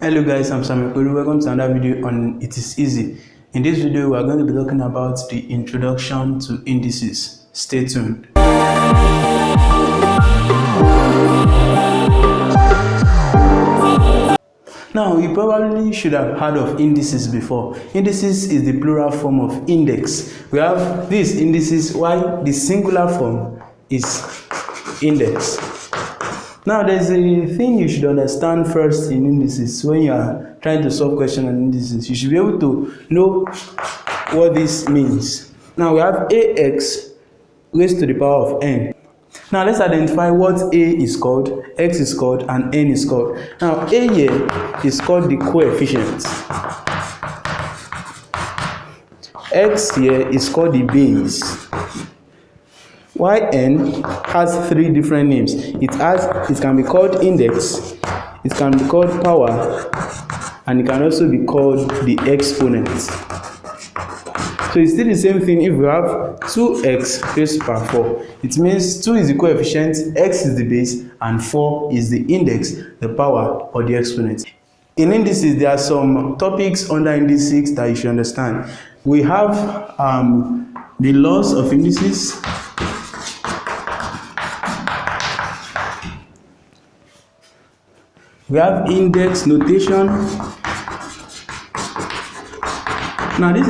Hello guys, I'm Samuel. Welcome to another video on It Is Easy. In this video, we are going to be talking about the introduction to indices. Stay tuned. Now, you probably should have heard of indices before. Indices is the plural form of index. We have these indices while the singular form is index. Now, there's a thing you should understand first in indices. When you are trying to solve questions on indices, you should be able to know what this means. Now, we have ax raised to the power of n. Now, let's identify what a is called, x is called, and n is called. Now, a here is called the coefficient. X here is called the base. Yn has three different names. It can be called index, it can be called power, and it can also be called the exponent. So it's still the same thing if we have 2x raised to the power 4. It means 2 is the coefficient, x is the base, and 4 is the index, the power, or the exponent. In indices, there are some topics under indices that you should understand. We have the laws of indices. We have index notation. Now, this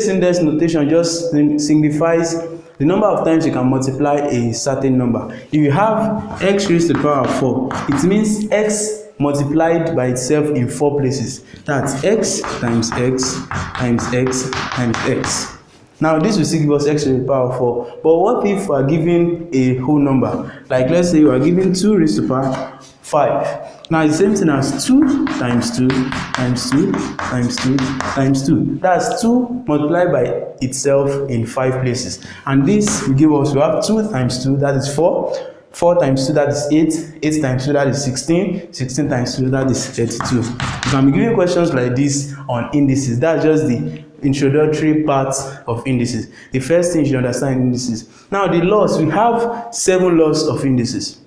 index notation just signifies the number of times you can multiply a certain number. If you have x raised to the power of 4, it means x multiplied by itself in 4 places. That's x times x times x times x. Now, this will still give us x to the power of 4. But what if we are given a whole number? Like, let's say we are given 2 raised to the power 5. Now, it's the same thing as 2 times 2 times 2 times 2 times 2. That's 2 multiplied by itself in 5 places. And this will give us, we have 2 times 2, that is 4. 4 times 2, that is 8. 8 times 2, that is 16. 16 times 2, that is 32. You can be given questions like this on indices. That's just the introductory part of indices. The first thing you should understand in indices. Now, the laws, we have 7 laws of indices.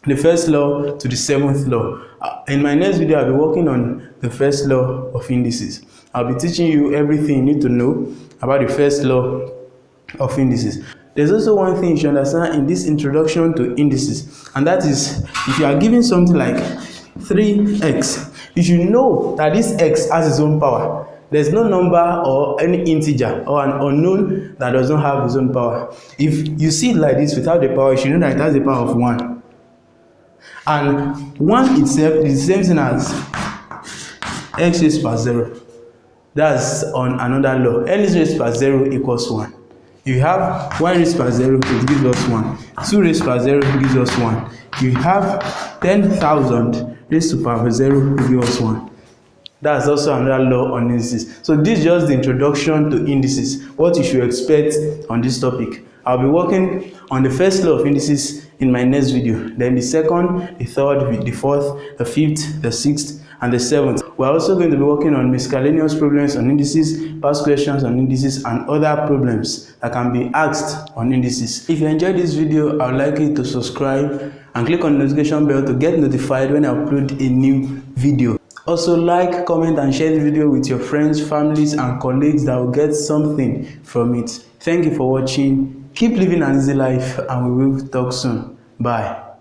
The first law to the 7th law. In my next video, I'll be working on the first law of indices. I'll be teaching you everything you need to know about the first law of indices. There's also one thing you should understand in this introduction to indices, and that is, if you are given something like 3x, you should know that this x has its own power. There's no number or any integer or an unknown that does not have its own power. If you see it like this without the power, you should know that it has the power of 1. And 1 itself is the same thing as x raised to the power 0. That's on another law. N raised to the power 0 equals 1. If you have 1 raised to the power 0, it gives us 1. 2 raised to the power 0, it gives us 1. If you have 10,000 raised to the power 0, it gives us 1. That's also another law on indices. So this is just the introduction to indices, what you should expect on this topic. I'll be working on the first law of indices in my next video. Then the second, the third, the fourth, the fifth, the sixth, and the seventh. We're also going to be working on miscellaneous problems on indices, past questions on indices, and other problems that can be asked on indices. If you enjoyed this video, I would like you to subscribe and click on the notification bell to get notified when I upload a new video. Also, like, comment, and share the video with your friends, families, and colleagues that will get something from it. Thank you for watching. Keep living an easy life, and we will talk soon. Bye.